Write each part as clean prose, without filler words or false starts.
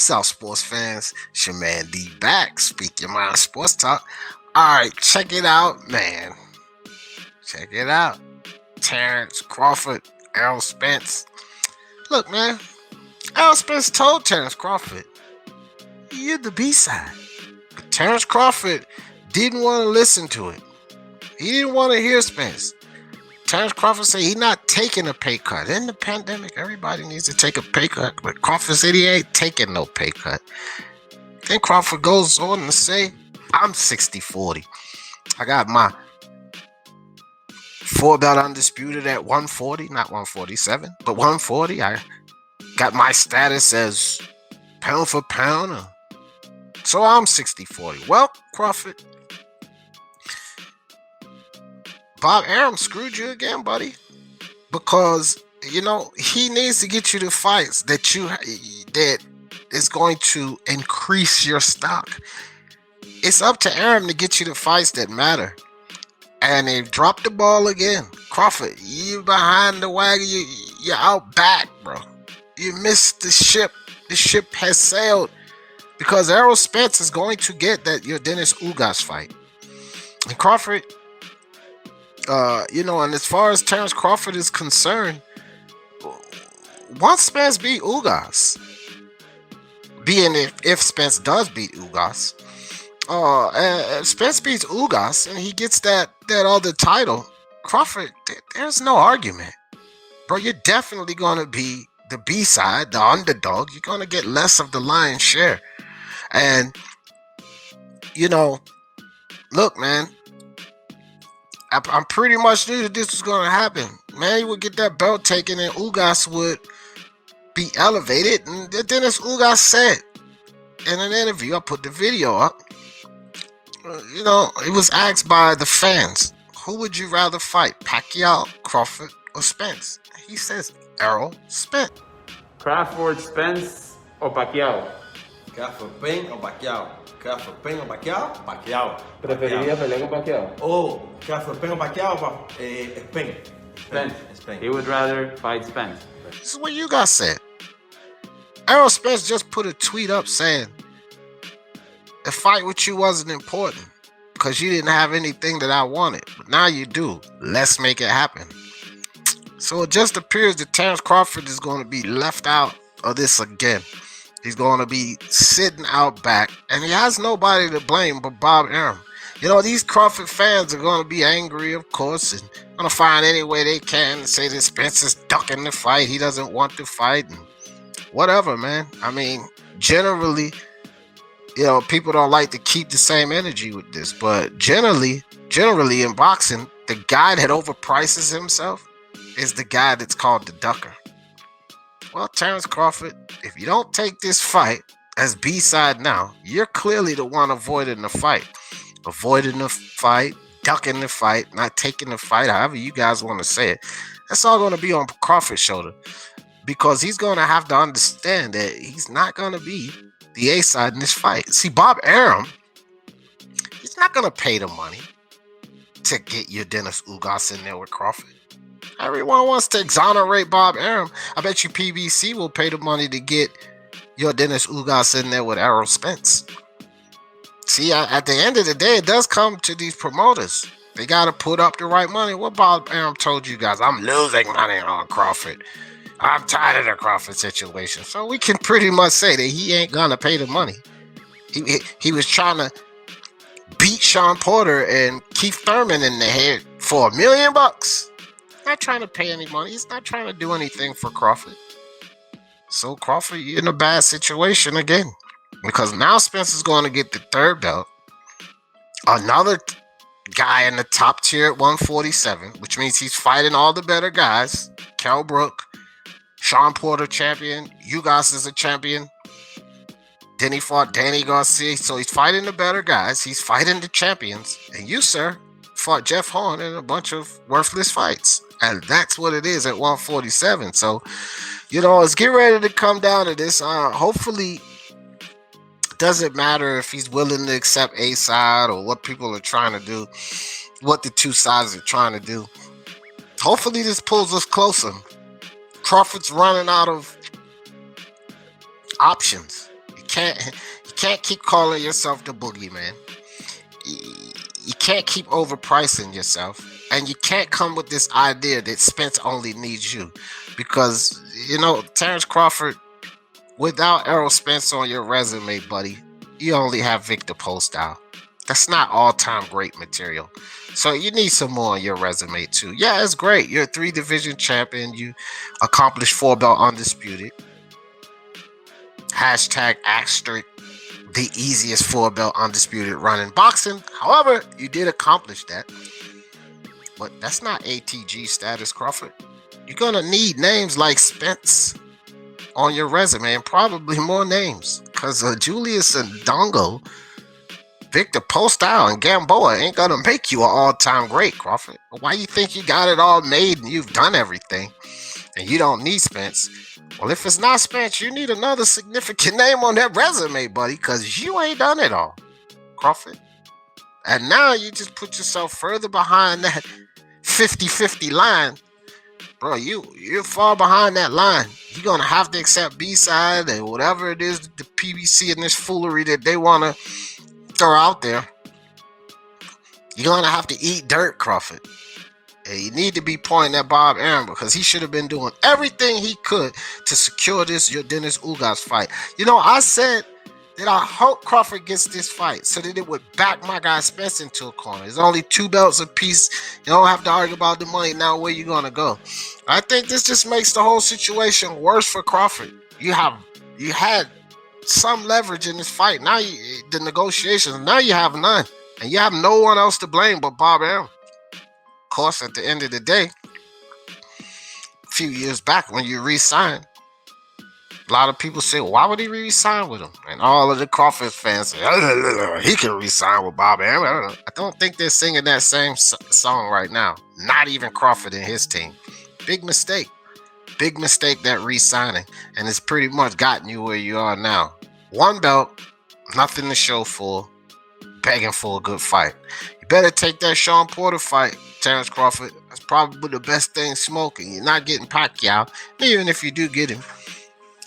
What's up, sports fans? It's your man D back. Speak your mind, sports talk. All right, check it out, man. Check it out. Terence Crawford, Errol Spence. Look, man. Errol Spence told Terence Crawford, "You're the B-side." But Terence Crawford didn't want to listen to it. He didn't want to hear Spence. Terence Crawford said he's not taking a pay cut. In the pandemic, everybody needs to take a pay cut. But Crawford said he ain't taking no pay cut. Then Crawford goes on to say, I'm 60-40. I got my 4-belt undisputed at 140, not 147, but 140. I got my status as pound for pound. So I'm 60-40. Well, Crawford, Bob Arum screwed you again, buddy, because he needs to get you the fights that is going to increase your stock. It's up to Arum to get you the fights that matter, and they dropped the ball again. Crawford, you behind the wagon. You're out back, bro. You missed the ship. The ship has sailed because Errol Spence is going to get that Yordenis Ugas fight, and Crawford. And as far as Terence Crawford is concerned, once Spence beat Ugas, if Spence does beat Ugas, Spence beats Ugas and he gets that other title, Crawford, there's no argument. Bro, you're definitely going to be the B-side, the underdog. You're going to get less of the lion's share. And, look, man, I'm pretty much knew that this was going to happen. Manny would get that belt taken and Ugas would be elevated. And then as Ugas said in an interview, I put the video up, it was asked by the fans, who would you rather fight, Pacquiao, Crawford, or Spence? He says, Errol Spence. Crawford, Spence, or Pacquiao? Crawford, Spence o Pacquiao. Crawford, Spence o Pacquiao. Pacquiao. ¿Preferiría pelear con Pacquiao? Oh, Crawford, Spence o Pacquiao. Spence. Spence. He would rather fight Spence. This is what you guys said. Errol Spence just put a tweet up saying, the fight with you wasn't important because you didn't have anything that I wanted. But now you do. Let's make it happen. So it just appears that Terence Crawford is going to be left out of this again. He's going to be sitting out back, and he has nobody to blame but Bob Arum. These Crawford fans are going to be angry, of course, and going to find any way they can to say that Spence is ducking the fight. He doesn't want to fight, and whatever, man. I mean, generally, people don't like to keep the same energy with this, but generally in boxing, the guy that overprices himself is the guy that's called the ducker. Well, Terence Crawford, if you don't take this fight as B-side now, you're clearly the one avoiding the fight. Avoiding the fight, ducking the fight, not taking the fight, however you guys want to say it. That's all going to be on Crawford's shoulder because he's going to have to understand that he's not going to be the A-side in this fight. See, Bob Arum, he's not going to pay the money to get Yordenis Ugas in there with Crawford. Everyone wants to exonerate Bob Arum. I bet you PBC will pay the money to get Yordenis Ugas in there with Errol Spence. See, at the end of the day, it does come to these promoters. They got to put up the right money. What Bob Arum told you guys, I'm losing money on Crawford. I'm tired of the Crawford situation. So we can pretty much say that he ain't going to pay the money. He was trying to beat Shawn Porter and Keith Thurman in the head for $1 million. Not trying to pay any money. He's not trying to do anything for Crawford. So Crawford, you're in a bad situation again. Because now Spence is going to get the third belt. Another guy in the top tier at 147, which means he's fighting all the better guys. Kell Brook, Shawn Porter champion. Ugas is a champion. Then he fought Danny Garcia. So he's fighting the better guys. He's fighting the champions. And you, sir, fought Jeff Horn in a bunch of worthless fights. And that's what it is at 147. So, let's get ready to come down to this. Hopefully, it doesn't matter if he's willing to accept a side or what people are trying to do, what the two sides are trying to do. Hopefully, this pulls us closer. Crawford's running out of options. can't keep calling yourself the boogeyman. You can't keep overpricing yourself, and you can't come with this idea that Spence only needs you, because Terence Crawford, without Errol Spence on your resume, buddy, you only have Victor Postile. That's not all-time great material. So you need some more on your resume too. Yeah, it's great. You're a 3-division champion. You accomplished 4-belt undisputed. Hashtag asterisk the easiest 4-belt undisputed run in boxing. However, you did accomplish that. But that's not ATG status, Crawford. You're going to need names like Spence on your resume, and probably more names. Because Julius and Dongo, Victor Postile, and Gamboa ain't going to make you an all-time great, Crawford. Why you think you got it all made and you've done everything and you don't need Spence? Well, if it's not Spence, you need another significant name on that resume, buddy, because you ain't done it all, Crawford. And now you just put yourself further behind that 50-50 line. Bro, you're far behind that line. You're going to have to accept B-side and whatever it is, the PBC and this foolery that they want to throw out there. You're going to have to eat dirt, Crawford. And you need to be pointing at Bob Arum, because he should have been doing everything he could to secure this Yordenis Ugas fight. I said that I hope Crawford gets this fight so that it would back my guy Spence into a corner. There's only 2 belts apiece. You don't have to argue about the money now. Where you gonna go? I think this just makes the whole situation worse for Crawford. You had some leverage in this fight. Now the negotiations. Now you have none, and you have no one else to blame but Bob Arum. Of course, at the end of the day, a few years back when you re-signed, a lot of people say, why would he re-sign with him? And all of the Crawford fans say, he can re-sign with Bob Arum. I don't think they're singing that same song right now. Not even Crawford and his team. Big mistake. Big mistake, that re-signing. And it's pretty much gotten you where you are now. 1 belt, nothing to show for, begging for a good fight. You better take that Shawn Porter fight, Terence Crawford. That's probably the best thing smoking. You're not getting Pacquiao. Even if you do get him,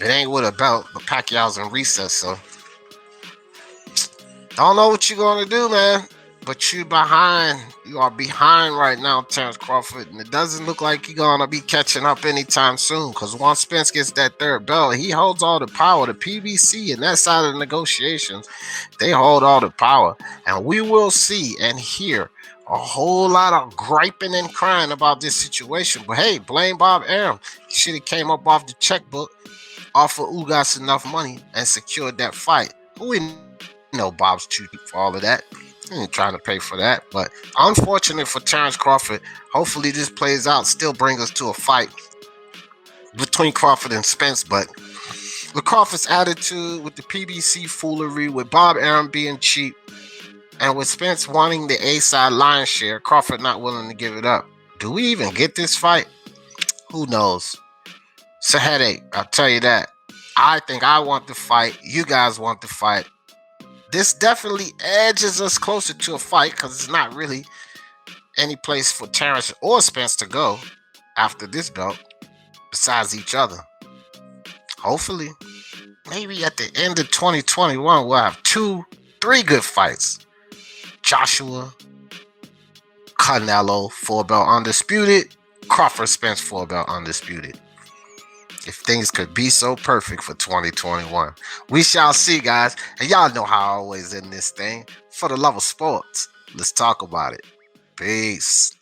it ain't with a belt, but Pacquiao's in recess, so don't know what you're gonna do, man. But you are behind right now, Terence Crawford, and it doesn't look like you're gonna be catching up anytime soon. Because once Spence gets that 3rd belt, he holds all the power. The PBC and that side of the negotiations, they hold all the power, and we will see and hear a whole lot of griping and crying about this situation. But hey, blame Bob Arum. He should have came up off the checkbook, offered Ugas enough money, and secured that fight. We know Bob's too deep for all of that. He ain't trying to pay for that. But unfortunate for Terence Crawford. Hopefully this plays out, still bring us to a fight between Crawford and Spence. But with Crawford's attitude, with the PBC foolery, with Bob Arum being cheap, and with Spence wanting the A-side lion share, Crawford not willing to give it up, do we even get this fight? Who knows? It's a headache, I'll tell you that. I think I want the fight. You guys want the fight. This definitely edges us closer to a fight, because it's not really any place for Terence or Spence to go after this belt besides each other. Hopefully, maybe at the end of 2021, we'll have 2-3 good fights. Joshua, Canelo, 4-belt undisputed. Crawford Spence, 4-belt undisputed. If things could be so perfect for 2021. We shall see, guys. And y'all know how I always end this thing. For the love of sports, let's talk about it. Peace.